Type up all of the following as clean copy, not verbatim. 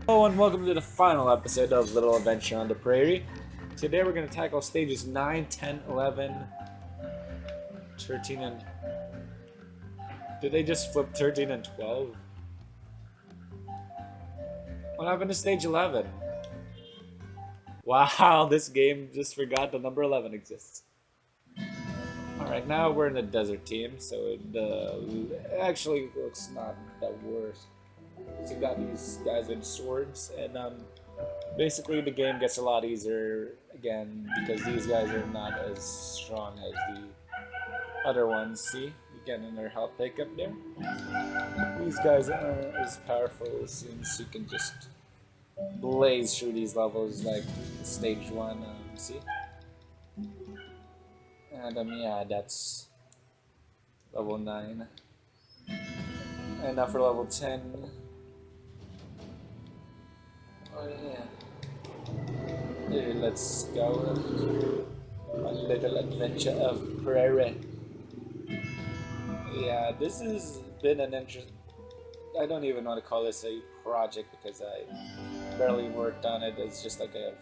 Hello and welcome to the final episode of Little Adventure on the Prairie. Today we're going to tackle stages 9, 10, 11, 13, and... Did they just flip 13 and 12? What happened to stage 11? Wow, this game just forgot the number 11 exists. Alright, now we're in the desert team, so it actually looks not that worse. So you got these guys with swords, and basically the game gets a lot easier again because these guys are not as strong as the other ones. See, you getting their health pick up there. These guys aren't as powerful since you can just blaze through these levels like stage 1. See, and yeah, that's level 9, and now for level 10. Oh yeah. Hey, let's go on a little adventure of Prairie. Yeah, this has been an interest. I don't even want to call this a project because I barely worked on it. It's just like a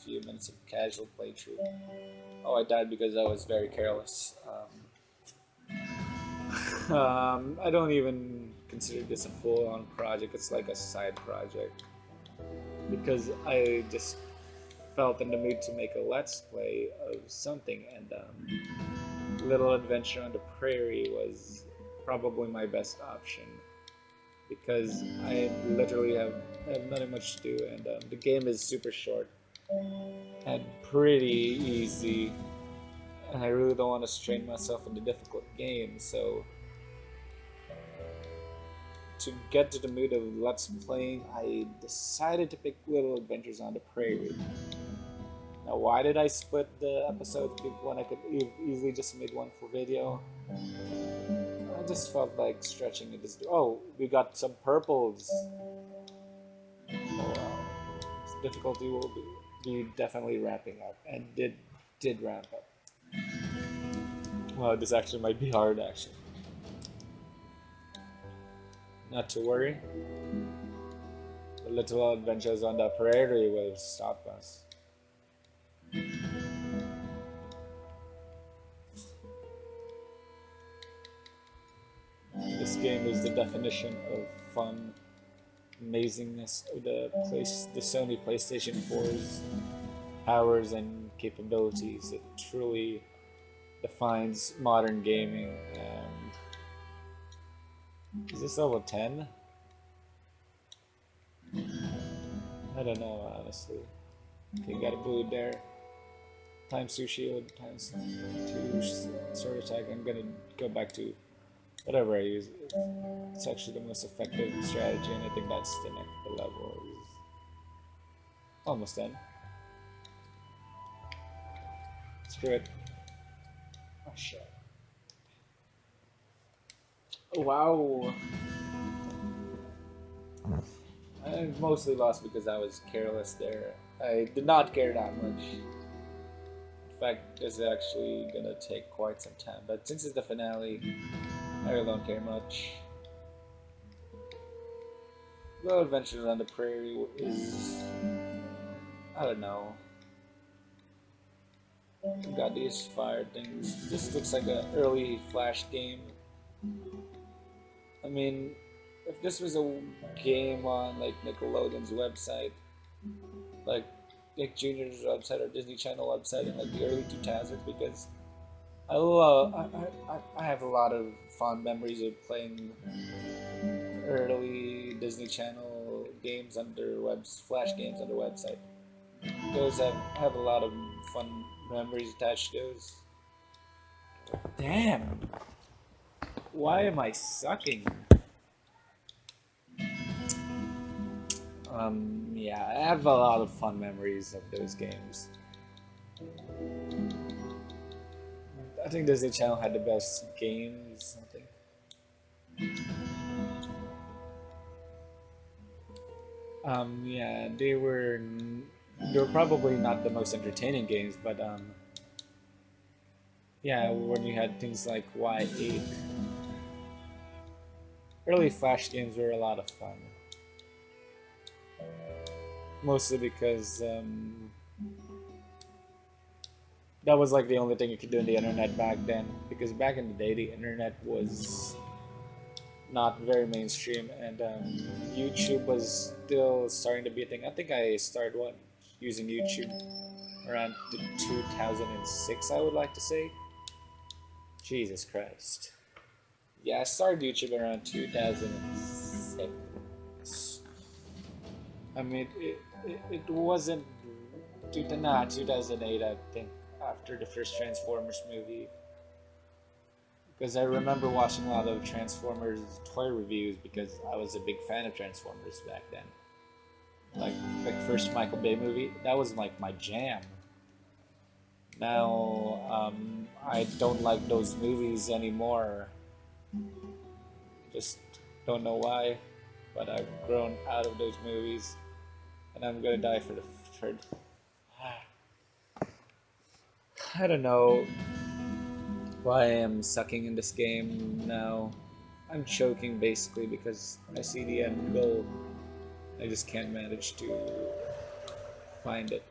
few minutes of casual playthrough. Oh, I died because I was very careless. I don't even consider this a full-on project. It's like a side project. Because I just felt in the mood to make a let's play of something, and Little Adventure on the Prairie was probably my best option because I literally have nothing much to do, and the game is super short and pretty easy, and I really don't want to strain myself into difficult games, so to get to the mood of let's playing, I decided to pick Little Adventures on the Prairie. Now, why did I split the episodes when I could easily just made one for video? I just felt like stretching it. Oh, we got some purples. Oh wow, difficulty will be definitely ramping up, and did ramp up. Well, this actually might be hard actually. Not to worry. The Little Adventures on the Prairie will stop us. This game is the definition of fun, amazingness of the Sony PlayStation 4's powers and capabilities. It truly defines modern gaming. And is this level 10? I don't know, honestly. Okay, got a blue there. Times 2 shield, times 2 sword attack. I'm gonna go back to whatever I use. It's actually the most effective strategy, and I think that's the next level. Is almost done. Screw it. Oh shit. Wow. I mostly lost because I was careless there. I did not care that much. In fact, this is actually gonna take quite some time, but since it's the finale, I really don't care much. Little Adventures on the Prairie is... I don't know. We've got these fire things. This looks like an early Flash game. I mean, if this was a game on like Nickelodeon's website, like Nick Jr.'s website or Disney Channel website in like the early 2000s, because I have a lot of fond memories of playing early Disney Channel games under Flash games on their website. Those have a lot of fun memories attached to those. Damn! Why am I sucking? Yeah, I have a lot of fun memories of those games. I think Disney Channel had the best games, I think. Yeah, they were probably not the most entertaining games, but yeah, when you had things like Y8, early Flash games were a lot of fun. mostly because that was like the only thing you could do on the internet back then. Because back in the day, the internet was not very mainstream, and YouTube was still starting to be a thing. I think I started using YouTube around 2006. I would like to say. Jesus Christ. Yeah, I started YouTube around 2006. I mean, it wasn't 2008, I think, after the first Transformers movie. Because I remember watching a lot of Transformers toy reviews because I was a big fan of Transformers back then. Like first Michael Bay movie, that was like my jam. Now, I don't like those movies anymore. Just don't know why, but I've grown out of those movies, and I'm gonna die for the third. I don't know why I am sucking in this game now. I'm choking basically because I see the end goal. I just can't manage to find it.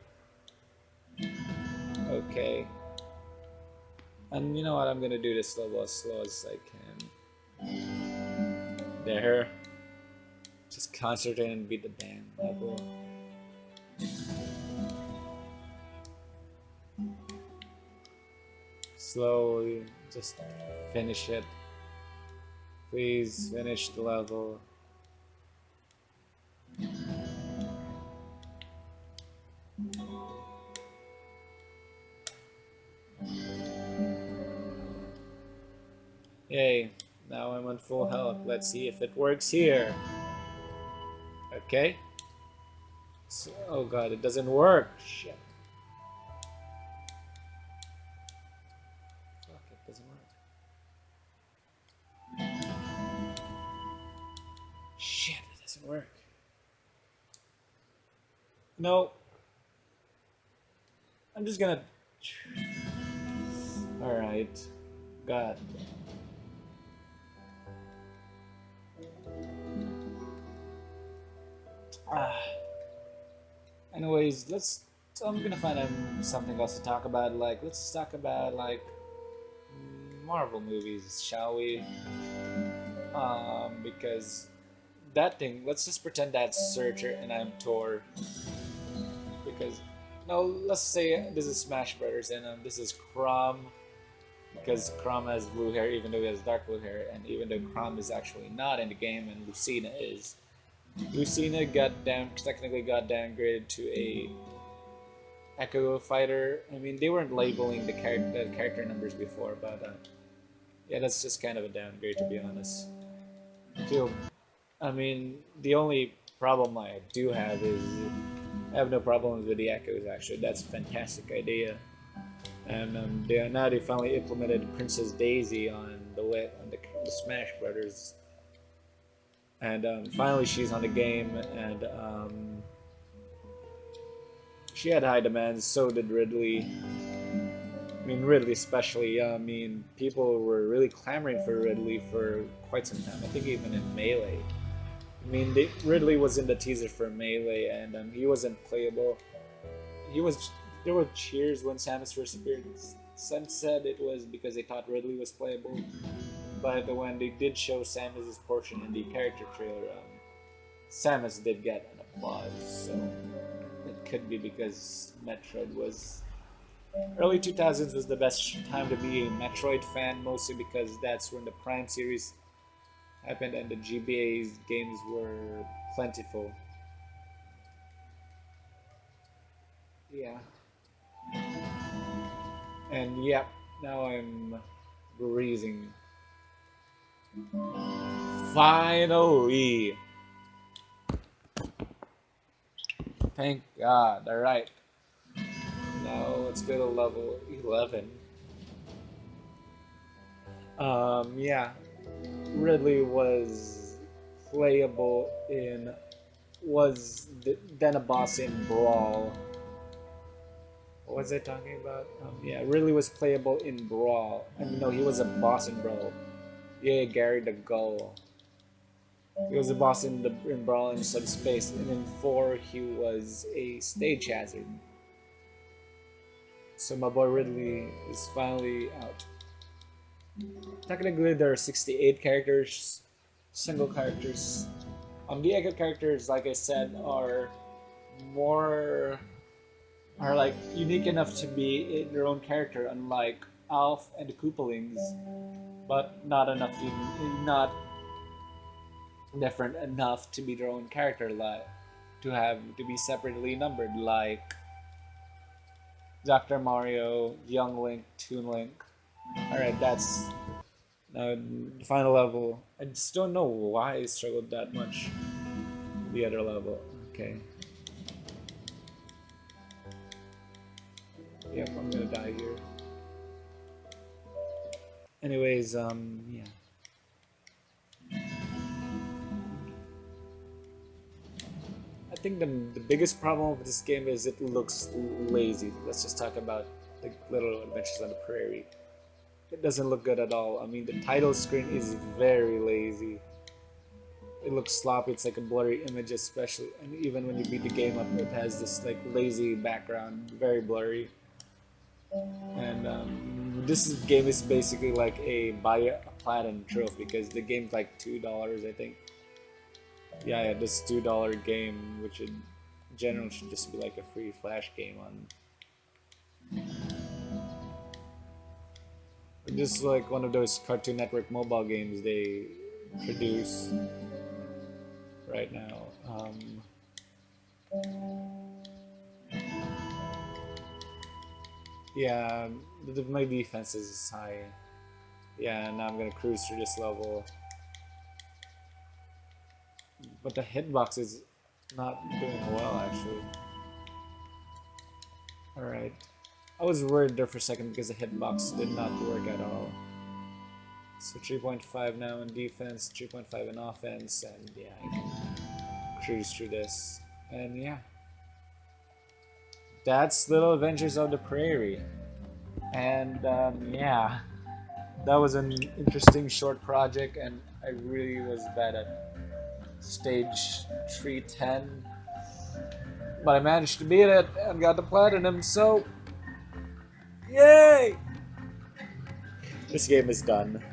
Okay. And you know what? I'm gonna do this level as slow as I can. There. Just concentrate and beat the damn level. Slowly, just finish it. Please finish the level. Yay, now I'm on full health. Let's see if it works here. Okay. So, oh god, it doesn't work. Shit. Fuck, it doesn't work. Shit, it doesn't work. No. I'm just gonna... Alright. God. Anyways, so I'm gonna find something else to talk about. Like, let's talk about like Marvel movies, shall we? Because that thing. Let's just pretend that's Searcher and I'm Tor. Because no, let's say this is Smash Brothers and this is Chrom. Because Chrom has blue hair, even though he has dark blue hair, and even though Chrom is actually not in the game and Lucina is. Lucina technically got downgraded to a Echo Fighter. I mean, they weren't labeling the character numbers before, but yeah, that's just kind of a downgrade to be honest. I mean, the only problem I do have is I have no problems with the Echoes. Actually, that's a fantastic idea, and they finally implemented Princess Daisy on the Smash Brothers. And finally, she's on the game, and she had high demands. So did Ridley. I mean, Ridley especially. I mean, people were really clamoring for Ridley for quite some time. I think even in Melee. I mean, Ridley was in the teaser for Melee, and he wasn't playable. There were cheers when Samus first appeared. Some said it was because they thought Ridley was playable. But when they did show Samus' portion in the character trailer, Samus did get an applause, so it could be because Metroid was... Early 2000s was the best time to be a Metroid fan, mostly because that's when the Prime series happened and the GBA's games were plentiful. Yeah. And yeah, now I'm breathing. Finally! Thank God. Alright. Now let's go to level 11. Yeah. Ridley was playable in... then a boss in Brawl. What was I talking about? Yeah, Ridley was playable in Brawl. I mean, no, he was a boss in Brawl. Yeah, Gary the Gull. He was a boss in the in Brawl in Subspace, and in 4 he was a stage hazard. So my boy Ridley is finally out. Technically, there are 68 characters, single characters. The echo characters, like I said, are more like unique enough to be their own character, unlike Alf and the Koopalings, but not enough not different enough to be their own character, like to be separately numbered, like Dr. Mario, Young Link, Toon Link. All right, that's now the final level. I just don't know why I struggled that much. The other level, okay. Yep, I'm gonna die here. Anyways, yeah. I think the biggest problem with this game is it looks lazy. Let's just talk about the Little Adventures on the Prairie. It doesn't look good at all. I mean, the title screen is very lazy. It looks sloppy. It's like a blurry image, especially, and even when you beat the game up, it has this like lazy background, very blurry. And this game is basically like a buy a platinum trophy because the game's like $2, I think. Yeah, this $2 game, which in general should just be like a free flash game on. Just like one of those Cartoon Network mobile games they produce right now. Yeah, my defense is high. Yeah, now I'm gonna cruise through this level. But the hitbox is not doing well, actually. Alright. I was worried there for a second because the hitbox did not work at all. So 3.5 now in defense, 3.5 in offense, and yeah, I can cruise through this. And yeah. That's Little Adventures of the Prairie. And yeah, that was an interesting short project, and I really was bad at stage 310. But I managed to beat it and got the platinum, so yay! This game is done.